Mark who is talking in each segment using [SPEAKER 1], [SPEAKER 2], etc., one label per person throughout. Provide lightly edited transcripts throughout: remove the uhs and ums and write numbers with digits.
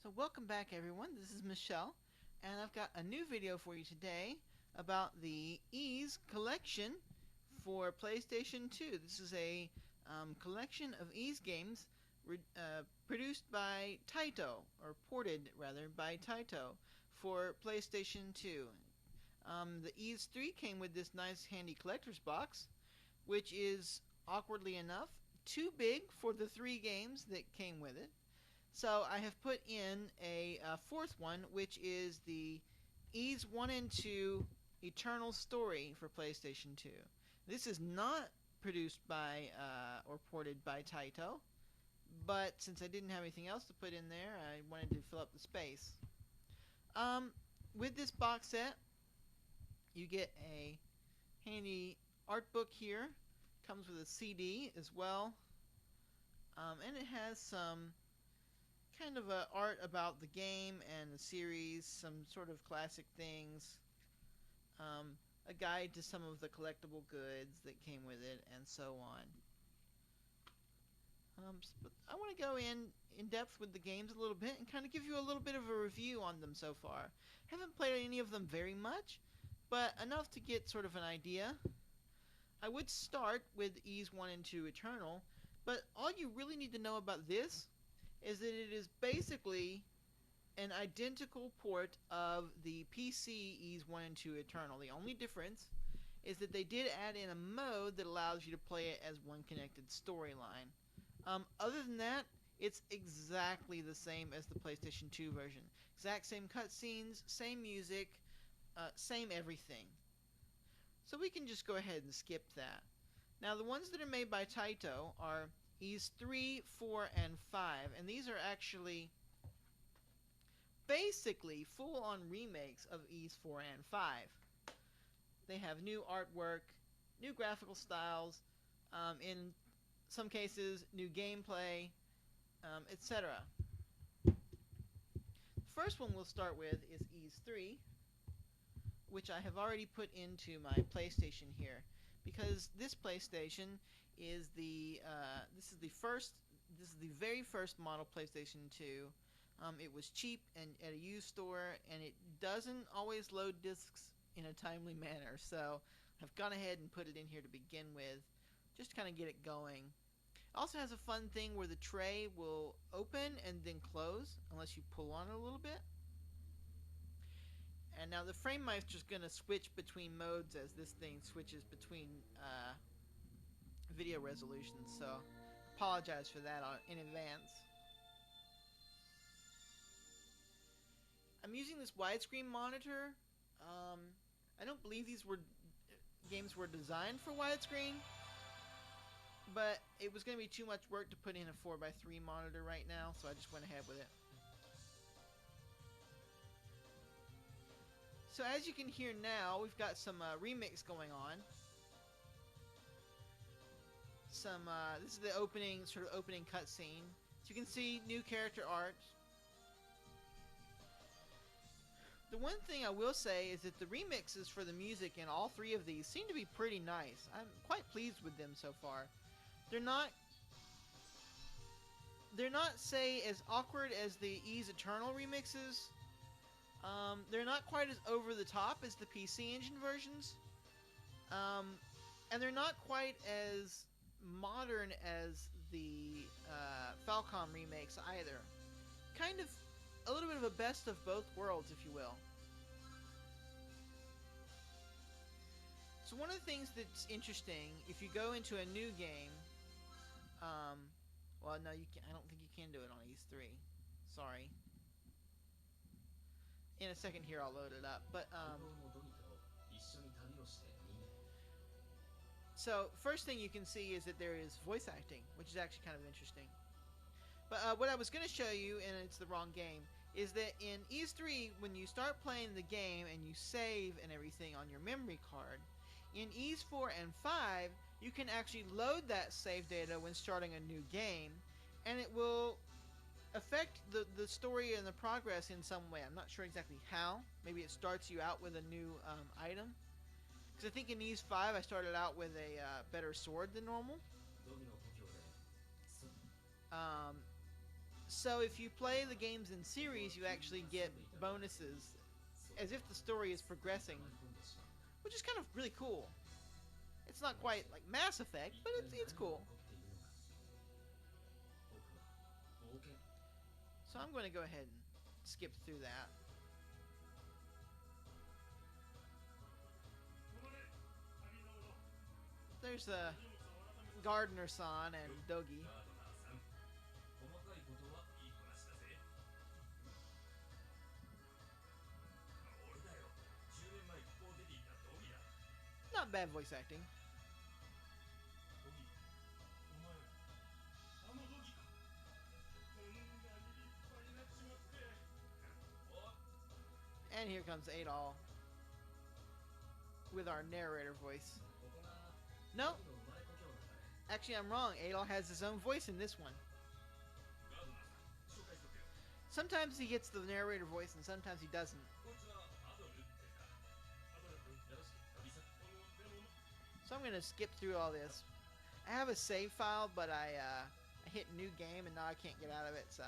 [SPEAKER 1] So welcome back everyone, this is Michelle, and I've got a new video for you today about the Ys collection for PlayStation 2. This is a collection of Ys games produced by Taito, or ported rather, by Taito for PlayStation 2. The Ys 3 came with this nice handy collector's box, which is, awkwardly enough, too big for the 3 games that came with it. So I have put in a fourth one, which is the Ys I&II Eternal story for PlayStation 2. This is not produced by or ported by Taito, but since I didn't have anything else to put in there, I wanted to fill up the space. With this box set, you get a handy art book here. Comes with a CD as well, and it has some kind of art about the game and the series, some sort of classic things, a guide to some of the collectible goods that came with it, and so on. But I want to go in depth with the games a little bit and kind of give you a little bit of a review on them so far. Haven't played any of them very much, but enough to get sort of an idea. I would start with Ys I&II Eternal, but all you really need to know about this is that it is basically an identical port of the PC Ys I&II Eternal. The only difference is that they did add in a mode that allows you to play it as one connected storyline. Other than that, it's exactly the same as the PlayStation 2 version. Exact same cutscenes, same music, same everything. So we can just go ahead and skip that. Now the ones that are made by Taito are Ys 3, 4, and 5, and these are actually basically full-on remakes of Ys 4 and 5. They have new artwork, new graphical styles, in some cases new gameplay, etc. The first one we'll start with is Ys 3, which I have already put into my PlayStation here, because this PlayStation is the this is the very first model PlayStation 2. It was cheap and at a used store, and it doesn't always load discs in a timely manner, so I've gone ahead and put it in here to begin with, just to kind of get it going. It also has a fun thing where the tray will open and then close unless you pull on it a little bit. And now the frame meister is going to switch between modes as this thing switches between video resolutions, so apologize for that in advance. I'm using this widescreen monitor. I don't believe these games were designed for widescreen, but it was going to be too much work to put in a 4x3 monitor right now, so I just went ahead with it. So as you can hear now, we've got some remix going on. This is the opening cutscene. So you can see new character art. The one thing I will say is that the remixes for the music in all 3 of these seem to be pretty nice. I'm quite pleased with them so far. They're not, say, as awkward as the Ys Eternal remixes. They're not quite as over the top as the PC Engine versions. And they're not quite as modern as the Falcom remakes either. Kind of a little bit of a best of both worlds, if you will. So one of the things that's interesting, if you go into a new game, well, no, you can, I don't think you can do it on Ys 3. Sorry. In a second here, I'll load it up. But so first thing you can see is that there is voice acting, which is actually kind of interesting. But what I was going to show you, and it's the wrong game, is that in Ys 3, when you start playing the game and you save and everything on your memory card, in Ys 4 and 5, you can actually load that save data when starting a new game, and it will affect the story and the progress in some way. I'm not sure exactly how. Maybe it starts you out with a new item. Because I think in Ys 5, I started out with a better sword than normal. So if you play the games in series, you actually get bonuses as if the story is progressing, which is kind of really cool. It's not quite like Mass Effect, but it's cool. So I'm going to go ahead and skip through that. There's a Gardner-san and Dogi. Not bad voice acting. And here comes Adol with our narrator voice. No, actually I'm wrong. Adol has his own voice in this one. Sometimes he gets the narrator voice and sometimes he doesn't. So I'm going to skip through all this. I have a save file, but I hit new game and now I can't get out of it, so.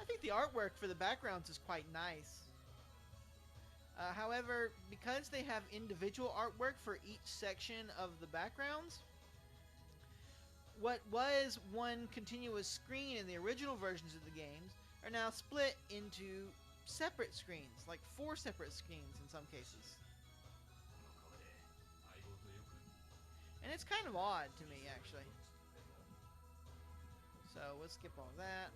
[SPEAKER 1] I think the artwork for the backgrounds is quite nice. However, because they have individual artwork for each section of the backgrounds, what was one continuous screen in the original versions of the games are now split into separate screens, like 4 separate screens in some cases. And it's kind of odd to me, actually. So we'll skip all that.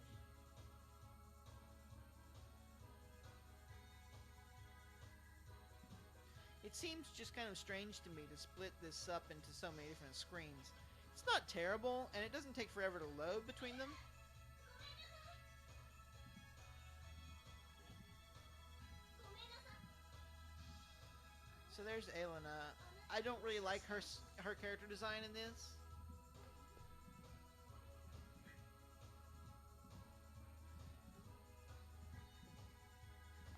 [SPEAKER 1] It seems just kind of strange to me to split this up into so many different screens. It's not terrible, and it doesn't take forever to load between them. So there's Elena. I don't really like her character design in this.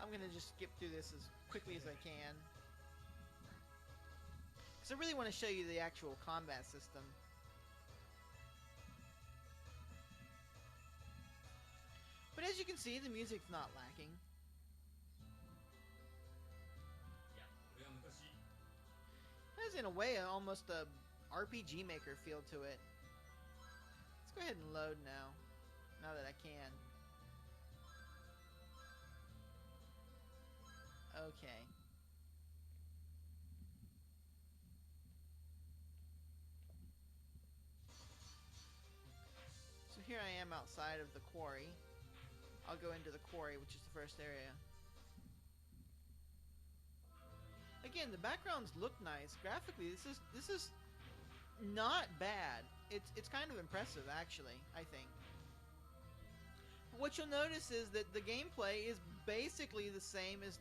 [SPEAKER 1] I'm going to just skip through this as quickly as I can, because I really want to show you the actual combat system. But as you can see, the music's not lacking. It has, in a way, almost a RPG Maker feel to it. Let's go ahead and load now that I can. Okay. So here I am outside of the quarry. I'll go into the quarry, which is the first area. Again, the backgrounds look nice. Graphically, this is not bad. It's kind of impressive, actually, I think. But what you'll notice is that the gameplay is basically the same as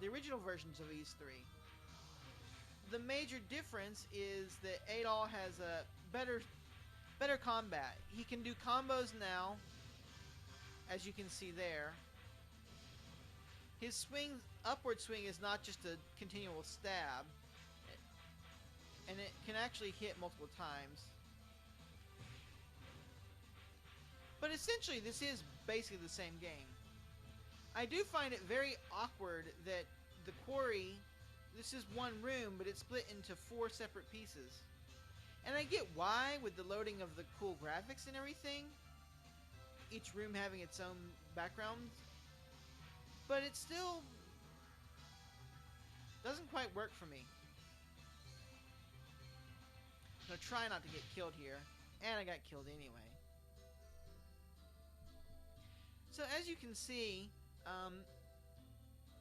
[SPEAKER 1] the original versions of Ys 3. The major difference is that Adol has a better combat. He can do combos now, as you can see there. His upward swing is not just a continual stab, and it can actually hit multiple times. But essentially, this is basically the same game. I do find it very awkward that the quarry, this is one room, but it's split into 4 separate pieces. And I get why, with the loading of the cool graphics and everything, each room having its own background, but it still doesn't quite work for me. I'm going to try not to get killed here, and I got killed anyway. So as you can see,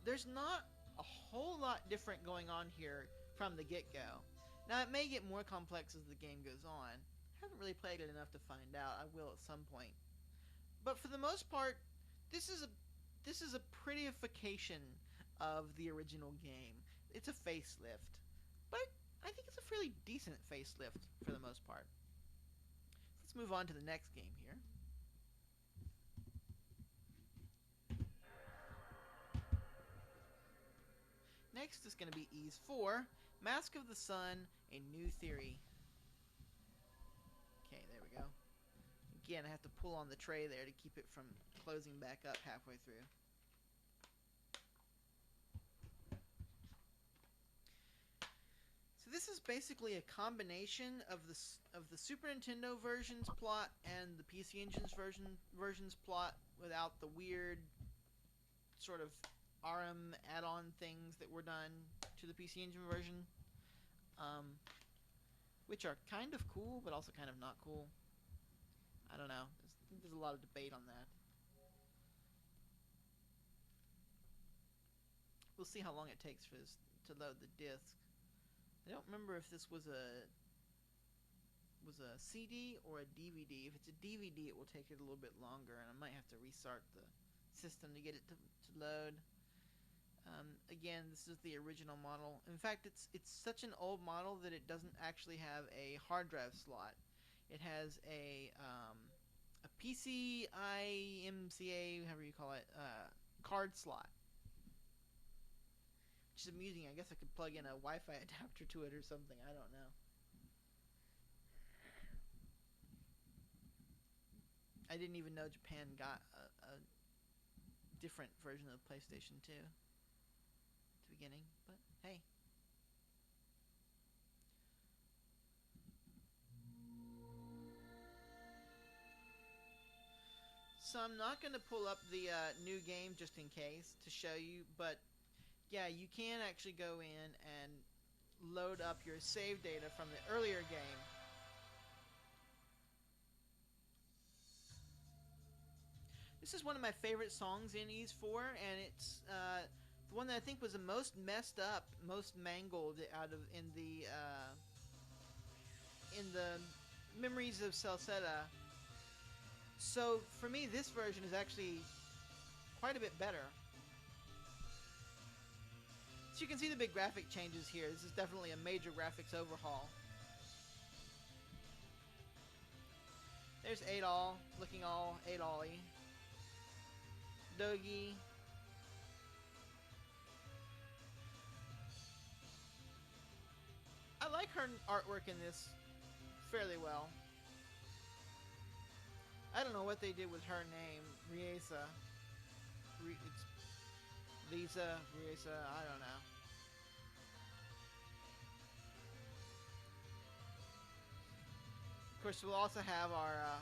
[SPEAKER 1] there's not a whole lot different going on here from the get-go. Now, it may get more complex as the game goes on. I haven't really played it enough to find out. I will at some point. But for the most part, this is a prettification of the original game. It's a facelift, but I think it's a fairly decent facelift for the most part. Let's move on to the next game here. Next is going to be Ys 4, Mask of the Sun, A New Theory. Again, I have to pull on the tray there to keep it from closing back up halfway through. So this is basically a combination of the Super Nintendo version's plot and the PC Engine's version's plot without the weird sort of ARM add-on things that were done to the PC Engine version, which are kind of cool but also kind of not cool. I don't know. I think there's a lot of debate on that. We'll see how long it takes for this to load the disc. I don't remember if this was a CD or a DVD. If it's a DVD, it will take it a little bit longer, and I might have to restart the system to get it to load. Again, this is the original model. In fact, it's such an old model that it doesn't actually have a hard drive slot. It has a PCIMCA, however you call it, card slot. Which is amusing. I guess I could plug in a Wi-Fi adapter to it or something. I don't know. I didn't even know Japan got a different version of the PlayStation 2 at the beginning, but hey. So I'm not going to pull up the new game just in case to show you, but yeah, you can actually go in and load up your save data from the earlier game. This is one of my favorite songs in Ys 4, and it's the one that I think was the most messed up, most mangled out of in the Memories of Celceta. So for me, this version is actually quite a bit better. So you can see the big graphic changes here. This is definitely a major graphics overhaul. There's Adol, looking all Adol-y. Dogi. I like her artwork in this fairly well. I don't know what they did with her name, Riesa. It's Lisa, Riesa, I don't know. Of course, we'll also have our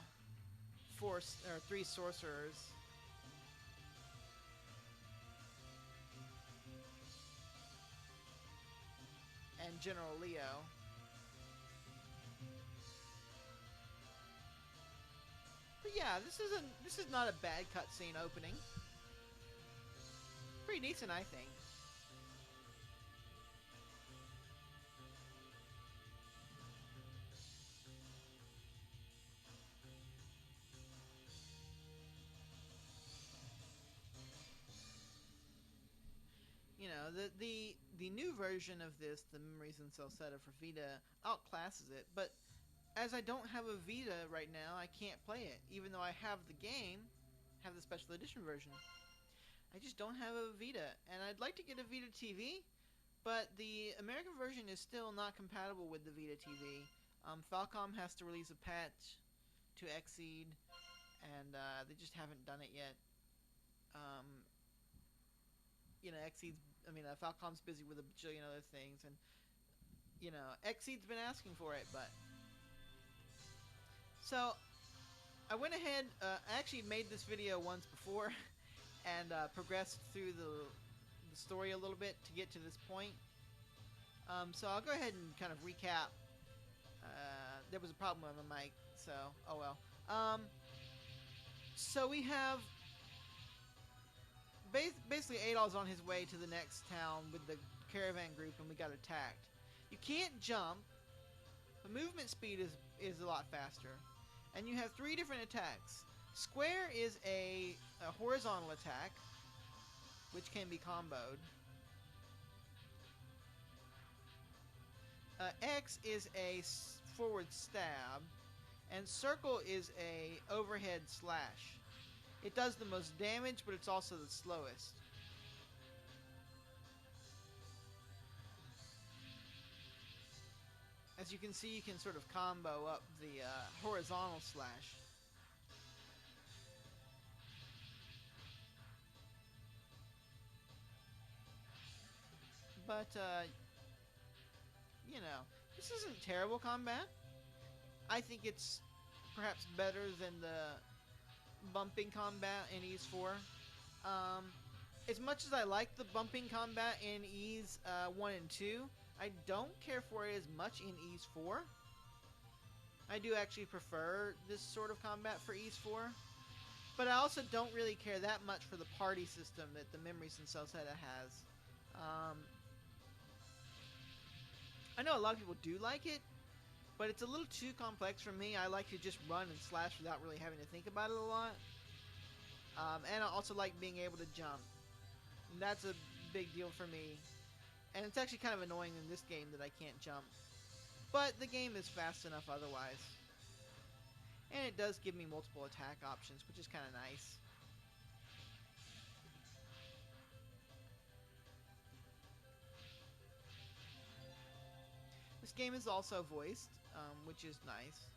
[SPEAKER 1] three sorcerers. And General Leo. But yeah, this is not a bad cutscene opening. Pretty decent, I think. You know, the new version of this, the Memories in Celceta for Vita, outclasses it, but as I don't have a Vita right now, I can't play it, even though I have the game, have the special edition version. I just don't have a Vita, and I'd like to get a Vita TV, but the American version is still not compatible with the Vita TV. Falcom has to release a patch to Xseed, and they just haven't done it yet. You know, Falcom's busy with a bajillion other things, and you know, Xseed's been asking for it, but so I went ahead. I actually made this video once before, and progressed through the story a little bit to get to this point. So I'll go ahead and kind of recap. There was a problem with my mic, so oh well. So we have basically Adol's on his way to the next town with the caravan group, and we got attacked. You can't jump. The movement speed is a lot faster, and you have three different attacks. Square is a horizontal attack, which can be comboed. X is a forward stab, and circle is a overhead slash. It does the most damage, but it's also the slowest. As you can see, you can sort of combo up the horizontal slash. But, you know, this isn't terrible combat. I think it's perhaps better than the bumping combat in Ys 4. Um, as much as I like the bumping combat in Ys 1 and 2, I don't care for it as much in Ys 4. I do actually prefer this sort of combat for Ys 4. But I also don't really care that much for the party system that the Memories in Celceta has. I know a lot of people do like it, but it's a little too complex for me. I like to just run and slash without really having to think about it a lot. And I also like being able to jump. And that's a big deal for me. And it's actually kind of annoying in this game that I can't jump. But the game is fast enough otherwise. And it does give me multiple attack options, which is kind of nice. This game is also voiced, which is nice.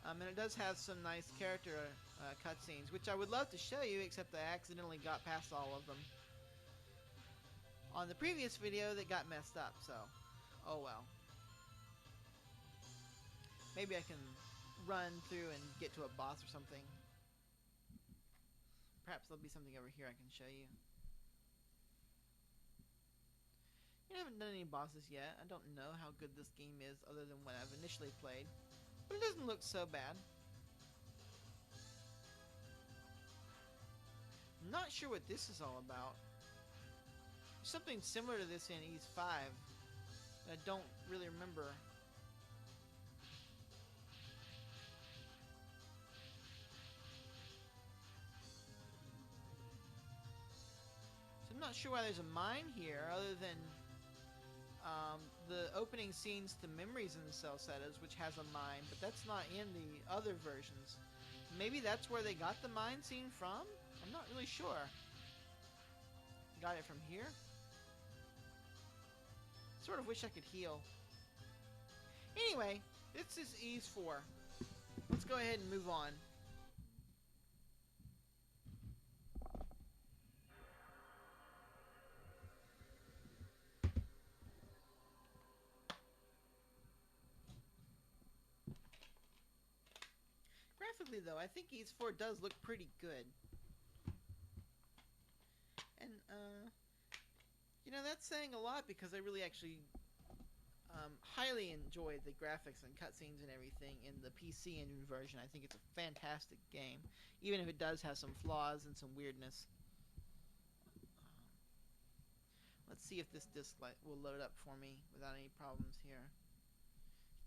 [SPEAKER 1] And it does have some nice character cutscenes, which I would love to show you, except I accidentally got past all of them on the previous video that got messed up, so oh well. Maybe I can run through and get to a boss or something. Perhaps there'll be something over here I can show you. I haven't done any bosses yet. I don't know how good this game is other than what I've initially played. But it doesn't look so bad. I'm not sure what this is all about. Something similar to this in Ys 5 that I don't really remember. So I'm not sure why there's a mine here other than the opening scenes to Memories in the Celcetas, which has a mine, but that's not in the other versions. Maybe that's where they got the mine scene from? I'm not really sure. Got it from here? Sort of wish I could heal. Anyway, this is Ys 4. Let's go ahead and move on. Graphically, though, I think Ys 4 does look pretty good. And, you know, that's saying a lot because I really actually highly enjoy the graphics and cutscenes and everything in the PC Engine version. I think it's a fantastic game, even if it does have some flaws and some weirdness. Let's see if this disc will load up for me without any problems here.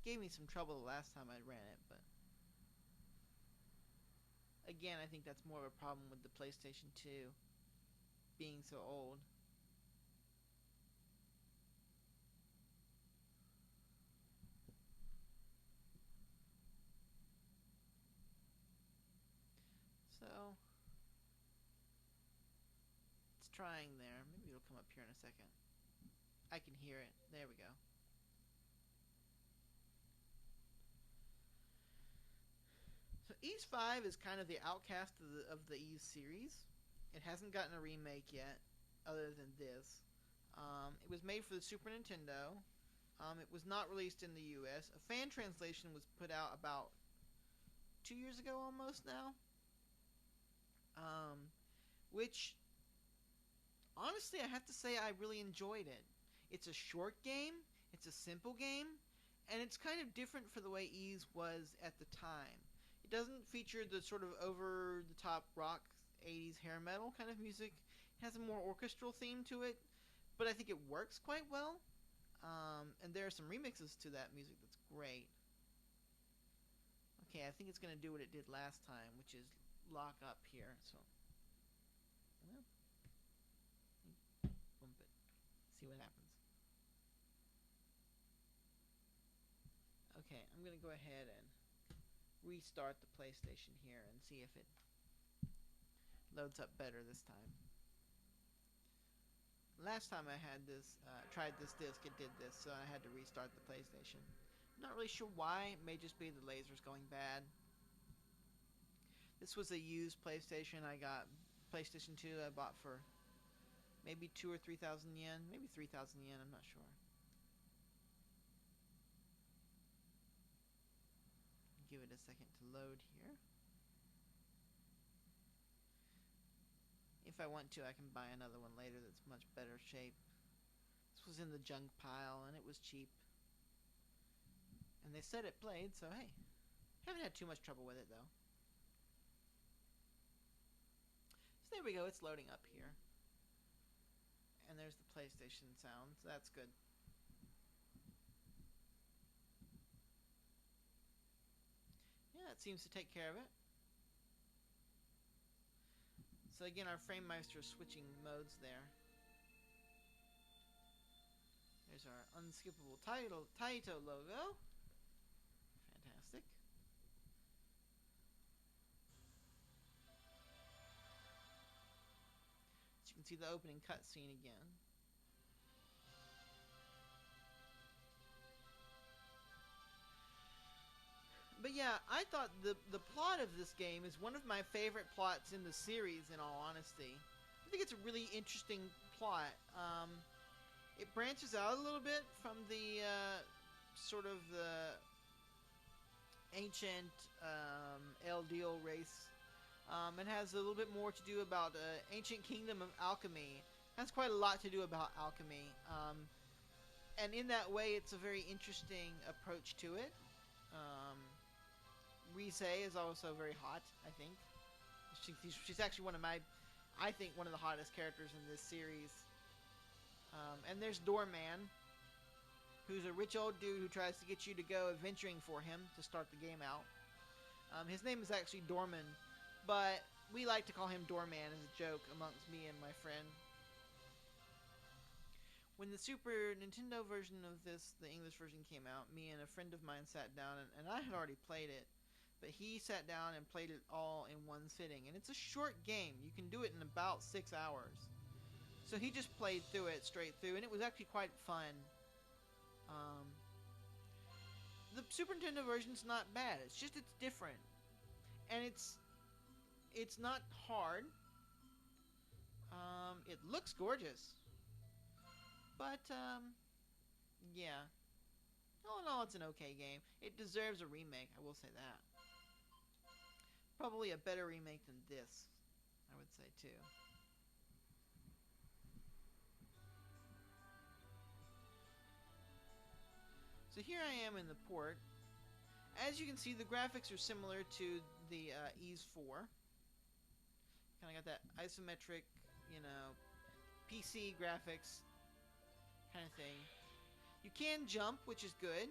[SPEAKER 1] It gave me some trouble the last time I ran it, but again, I think that's more of a problem with the PlayStation 2 being so old. So, it's trying there. Maybe it'll come up here in a second. I can hear it. There we go. So Ys 5 is kind of the outcast of the Ys series. It hasn't gotten a remake yet, other than this. It was made for the Super Nintendo. It was not released in the US. A fan translation was put out about 2 years ago almost now. Which, honestly, I have to say I really enjoyed it. It's a short game, it's a simple game, and it's kind of different for the way Ys was at the time. It doesn't feature the sort of over-the-top rock 80s hair metal kind of music. It has a more orchestral theme to it, but I think it works quite well. And there are some remixes to that music that's great. Okay, I think it's going to do what it did last time, which is lock up here. So, well, bump it. See what happens. Okay, I'm going to go ahead and restart the PlayStation here and see if it loads up better this time. Last time I had this, tried this disc, it did this, so I had to restart the PlayStation. I'm not really sure why. It may just be the lasers going bad. This was a used PlayStation I got, PlayStation 2 I bought for Maybe 2 or 3,000 yen. Maybe 3,000 yen, I'm not sure. Give it a second to load here. If I want to, I can buy another one later that's much better shape. This was in the junk pile, and it was cheap. And they said it played, so hey. Haven't had too much trouble with it, though. So there we go, it's loading up here. And there's the PlayStation sound, so that's good. Yeah, it seems to take care of it. So again, our frame meister is switching modes there. There's our unskippable Taito logo. Fantastic. So you can see the opening cutscene again. But yeah, I thought the plot of this game is one of my favorite plots in the series, in all honesty. I think it's a really interesting plot. It branches out a little bit from the sort of the ancient Eldial race. It has a little bit more to do about the ancient kingdom of alchemy. It has quite a lot to do about alchemy. And in that way, it's a very interesting approach to it. Ys is also very hot, I think. She's actually one of my, I think, one of the hottest characters in this series. And there's Doorman, who's a rich old dude who tries to get you to go adventuring for him to start the game out. His name is actually Dorman, but we like to call him Doorman as a joke amongst me and my friend. When the Super Nintendo version of this, the English version, came out, me and a friend of mine sat down, and I had already played it, but he sat down and played it all in one sitting. And it's a short game. You can do it in about 6 hours. So he just played through it straight through, and it was actually quite fun. The Super Nintendo version's not bad. It's just it's different. And it's not hard. It looks gorgeous. But, yeah. All in all, it's an okay game. It deserves a remake, I will say that. Probably a better remake than this, I would say, too. So here I am in the port. As you can see, the graphics are similar to the Ys 4. Kind of got that isometric, you know, PC graphics kind of thing. You can jump, which is good.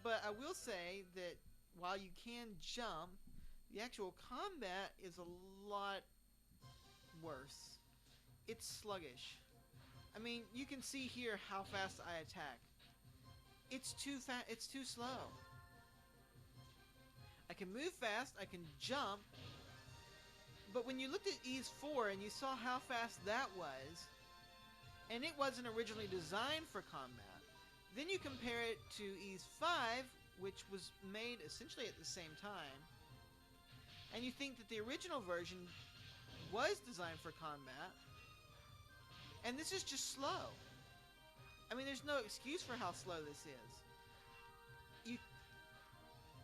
[SPEAKER 1] But I will say that while you can jump, the actual combat is a lot worse. It's sluggish. I mean, you can see here how fast I attack. It's too fast. It's too slow. I can move fast. I can jump. But when you looked at Ys 4 and you saw how fast that was, and it wasn't originally designed for combat, then you compare it to Ys 5, which was made essentially at the same time, and you think that the original version was designed for combat, and this is just slow. I mean, there's no excuse for how slow this is.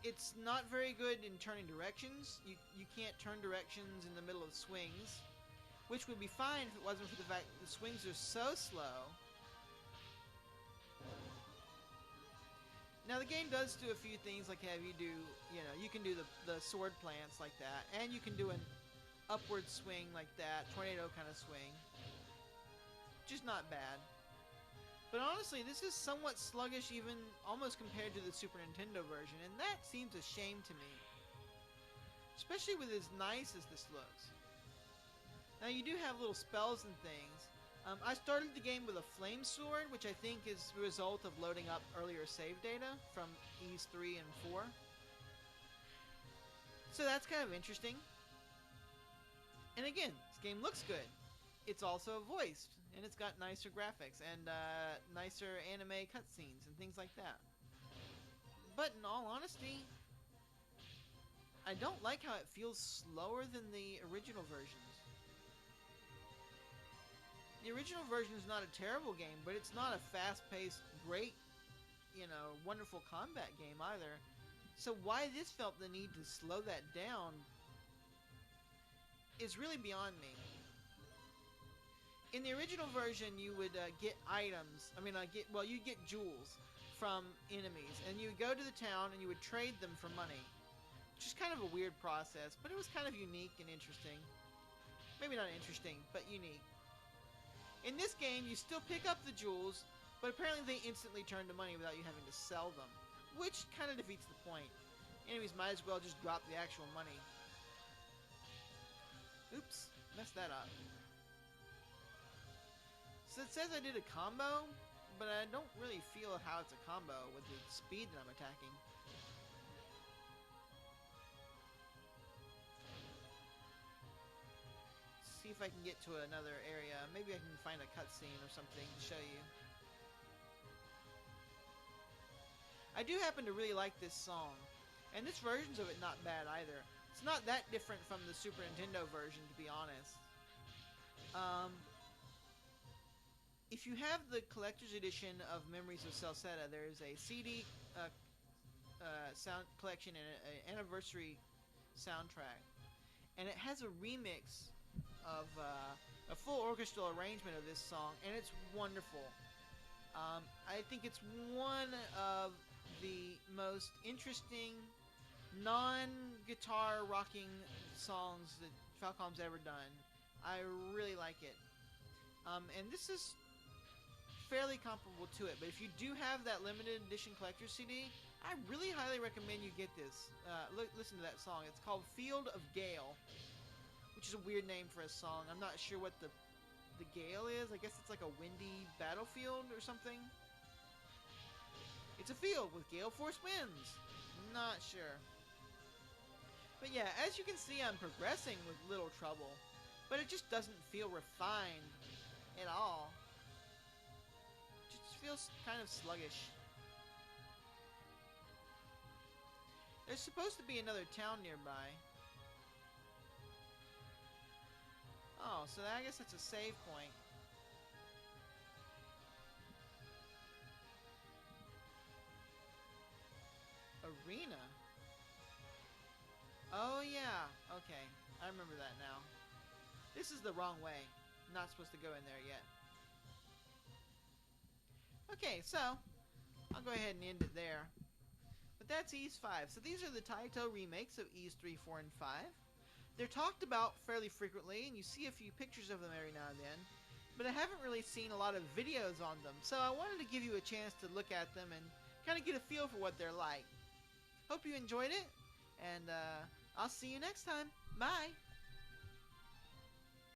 [SPEAKER 1] It's not very good in turning directions. You can't turn directions in the middle of swings, which would be fine if it wasn't for the fact that the swings are so slow. Now the game does do a few things, like have you do, you know, you can do the sword plants like that, and you can do an upward swing like that, tornado kind of swing, which is not bad. But honestly, this is somewhat sluggish, even almost compared to the Super Nintendo version, and that seems a shame to me. Especially with as nice as this looks. Now you do have little spells and things. I started the game with a flame sword, which I think is the result of loading up earlier save data from Ys 3 and 4. So that's kind of interesting. And again, this game looks good. It's also voiced, and it's got nicer graphics and nicer anime cutscenes and things like that. But in all honesty, I don't like how it feels slower than the original versions. The original version is not a terrible game, but it's not a fast-paced, great, wonderful combat game either. So why this felt the need to slow that down is really beyond me. In the original version, you would get items. You'd get jewels from enemies, and you would go to the town and you would trade them for money, which is kind of a weird process, but it was kind of unique and interesting. Maybe not interesting, but unique. In this game, you still pick up the jewels, but apparently they instantly turn to money without you having to sell them, which kind of defeats the point. Enemies might as well just drop the actual money. Oops, messed that up. So it says I did a combo, but I don't really feel how it's a combo with the speed that I'm attacking. See if I can get to another area. Maybe I can find a cutscene or something to show you. I do happen to really like this song, and this version's of it not bad either. It's not that different from the Super Nintendo version, to be honest. If you have the collector's edition of Memories of Celceta, there's a CD sound collection and an anniversary soundtrack, and it has a remix of a full orchestral arrangement of this song, and it's wonderful. I think it's one of the most interesting non-guitar rocking songs that Falcom's ever done. I really like it. And this is fairly comparable to it, but if you do have that limited edition collector's CD, I really highly recommend you get this. Listen to that song. It's called Field of Gale, which is a weird name for a song. I'm not sure what the gale is. I guess it's like a windy battlefield or something. It's a field with gale force winds. Not sure. But yeah, as you can see, I'm progressing with little trouble, but it just doesn't feel refined at all. It just feels kind of sluggish. There's supposed to be another town nearby. Oh, so I guess that's a save point. Arena? Oh yeah, okay. I remember that now. This is the wrong way. Not supposed to go in there yet. Okay, so I'll go ahead and end it there. But that's Ys 5. So these are the Taito remakes of Ys 3, 4, and 5. They're talked about fairly frequently, and you see a few pictures of them every now and then, but I haven't really seen a lot of videos on them, so I wanted to give you a chance to look at them and kind of get a feel for what they're like. Hope you enjoyed it, and I'll see you next time. Bye!